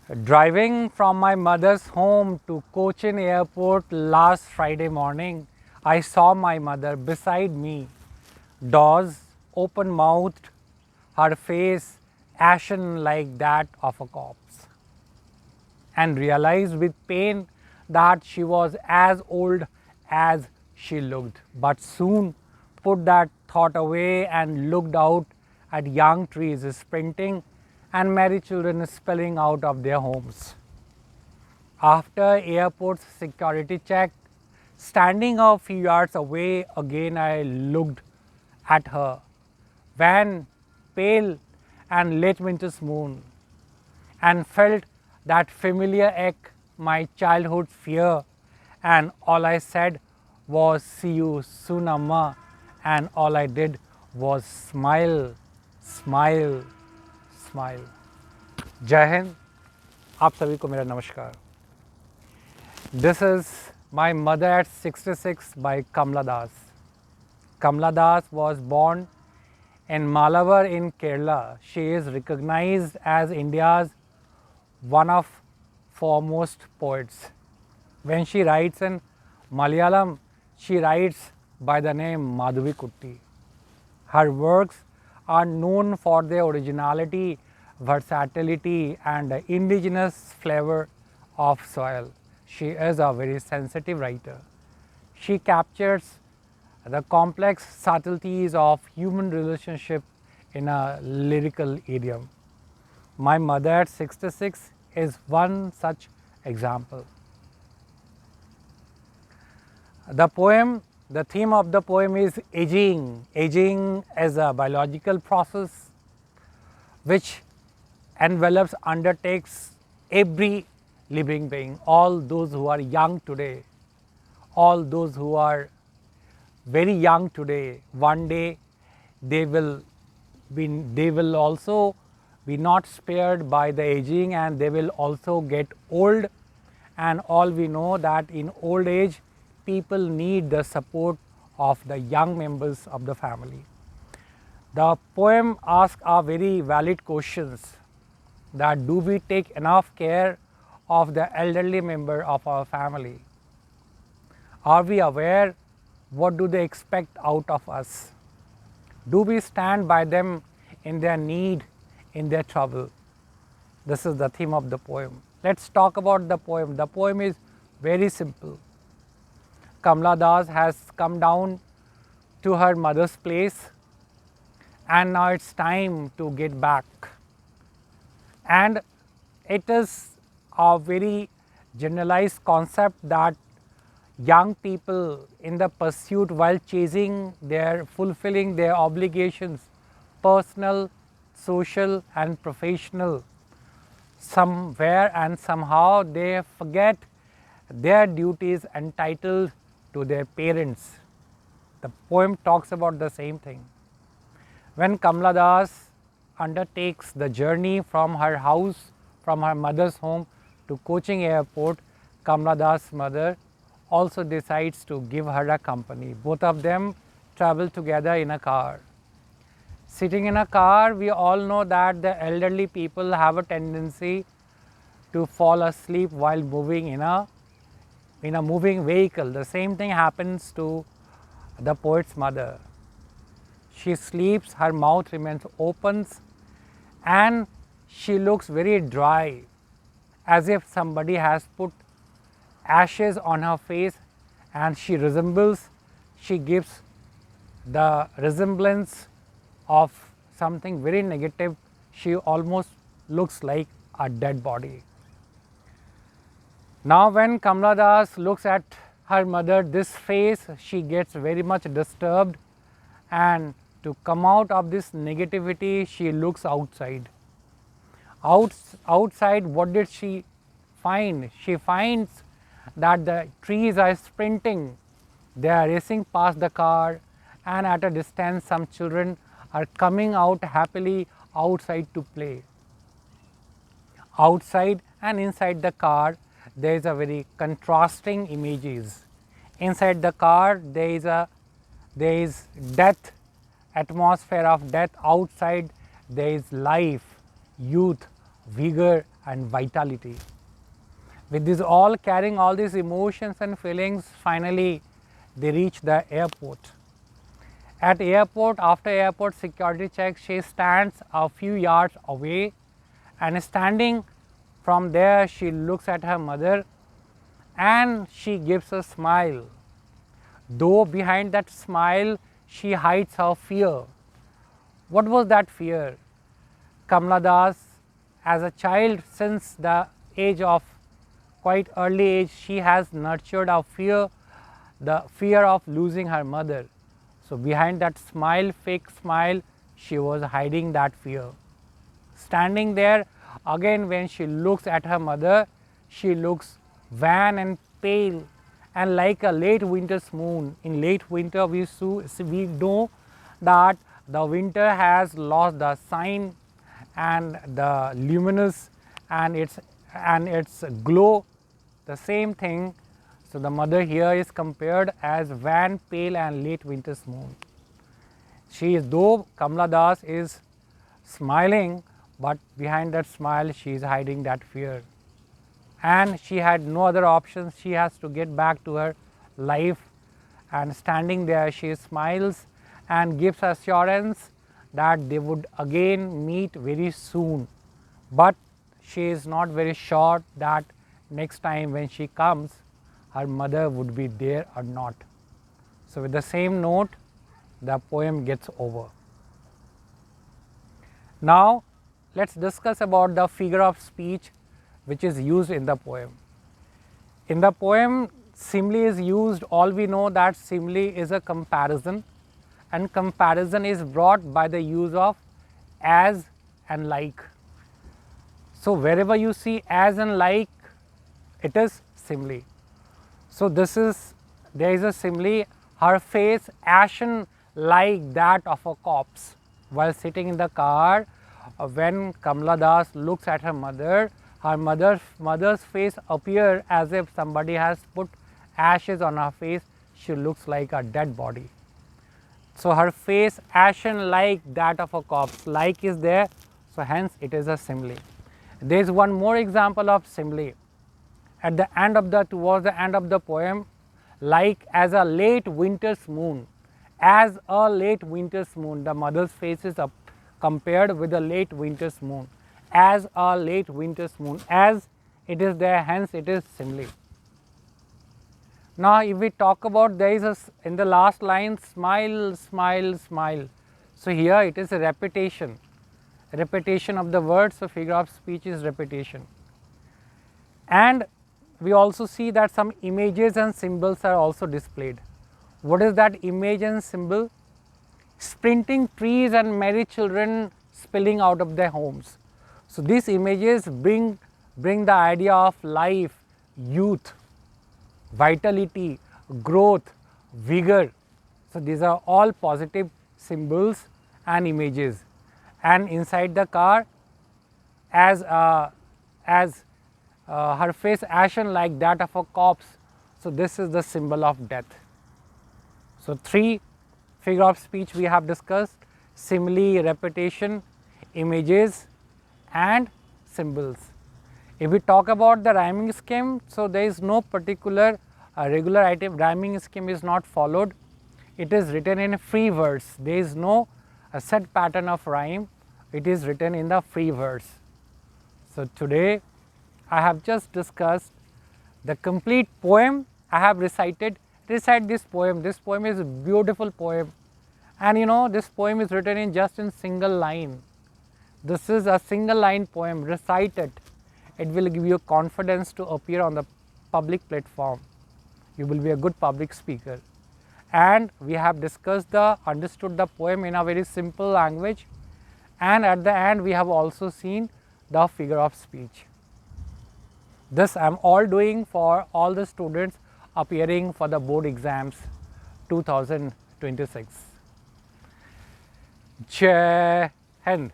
Driving from my mother's home to Cochin Airport last Friday morning, I saw my mother beside me, doors open mouthed, her face ashen like that of a corpse, and realized with pain that she was as old as she looked, but soon put that thought away and looked out at young trees sprinting and merry children spilling out of their homes. After airport's security check, standing a few yards away again, I looked at her, wan, pale, and late winter's moon, and felt that familiar ache, my childhood fear, and all I said was, "See you soon, Amma," and all I did was smile, smile, smile. जय हिंद, आप सभी को मेरा नमस्कार. This is My Mother at 66 by Kamala Das. Kamala Das was born in Malabar in Kerala. She is recognized as India's one of foremost poets. When she writes in Malayalam, she writes by the name Madhavi Kutti. Her works are known for their originality, versatility, and the indigenous flavor of soil. She is a very sensitive writer. She captures the complex subtleties of human relationship in a lyrical idiom. My Mother at 66 is one such example. The theme of the poem is aging. Aging is a biological process which envelops, undertakes every living being, all those who are young today, all those who are very young today, one day they will also be not spared by the aging, and they will also get old, and all we know that in old age people need the support of the young members of the family. The poem asks a very valid questions, that do we take enough care of the elderly member of our family? Are we aware what do they expect out of us? Do we stand by them in their need, in their trouble? This is the theme of the poem. Let's talk about the poem. The poem is very simple. Kamala Das has come down to her mother's place, and now it's time to get back. And it is a very generalized concept that young people in the pursuit while fulfilling their obligations, personal, social and professional, somewhere and somehow they forget their duties entitled to their parents. The poem talks about the same thing. When Kamala Das undertakes the journey from her house, from her mother's home to Cochin Airport, Kamala Das' mother also decides to give her a company. Both of them travel together in a car. Sitting in a car, we all know that the elderly people have a tendency to fall asleep while moving in a moving vehicle. The same thing happens to the poet's mother. She sleeps, her mouth remains open, and she looks very dry, as if somebody has put ashes on her face, and she gives the resemblance of something very negative. She almost looks like a dead body. Now when Kamala Das looks at her mother, this face, she gets very much disturbed, and to come out of this negativity, she looks outside. Outside, what did she find? She finds that the trees are sprinting, they are racing past the car, and at a distance some children are coming out happily outside to play. Outside and inside the car, there is a very contrasting images. Inside the car, there is death, atmosphere of death. Outside there is life, youth, vigor and vitality. With this all carrying all these emotions and feelings, finally they reach the airport. At airport, after airport security check, she stands a few yards away, and standing from there she looks at her mother and she gives a smile. Though behind that smile she hides her fear. What was that fear? Kamala Das, as a child, since the age of quite early age, she has nurtured a fear, the fear of losing her mother. So behind that smile, fake smile, she was hiding that fear. Standing there, again when she looks at her mother, she looks wan and pale and like a late winter's moon. In late winter, we know that the winter has lost the shine and the luminous and its glow, the same thing. So the mother here is compared as wan, pale and late winter's moon. She is, though Kamala Das is smiling, but behind that smile she is hiding that fear. And she had no other options, she has to get back to her life, and standing there she smiles and gives assurance that they would again meet very soon. But she is not very sure that next time when she comes, her mother would be there or not. So with the same note, the poem gets over. Now let us discuss about the figure of speech which is used in the poem. In the poem, simile is used. All we know that simile is a comparison, and comparison is brought by the use of as and like. So wherever you see as and like, it is simile. So there is a simile, her face ashen like that of a corpse. While sitting in the car, when Kamala Das looks at her mother's face appears as if somebody has put ashes on her face. She looks like a dead body. So her face ashen like that of a corpse. Like is there, so hence it is a simile. There is one more example of simile. At the end of towards the end of the poem, like as a late winter's moon. As a late winter's moon, the mother's face is compared with a late winter's moon. As a late winter's moon, as it is there, hence it is simile. Now if we talk about, there is in the last line, smile, smile, smile. So here it is a repetition of the words. So figure of speech is repetition. And we also see that some images and symbols are also displayed. What is that image and symbol? Sprinting trees and merry children spilling out of their homes. So these images bring the idea of life, youth, vitality, growth, vigor. So these are all positive symbols and images. And inside the car, as her face ashen like that of a corpse, so this is the symbol of death. So three figure of speech we have discussed: simile, repetition, images and symbols. If we talk about the rhyming scheme, so there is no particular regular item rhyming scheme is not followed. It is written in free verse. There is no set pattern of rhyme. It is written in the free verse. So today I have just discussed the complete poem. I have recited. Recite this poem. This poem is a beautiful poem, and you know this poem is written in just in single line. This is a single line poem. Recite it. It will give you confidence to appear on the public platform. You will be a good public speaker. And we have understood the poem in a very simple language, and at the end we have also seen the figure of speech. This I am all doing for all the students appearing for the board exams 2026. Jai Hind.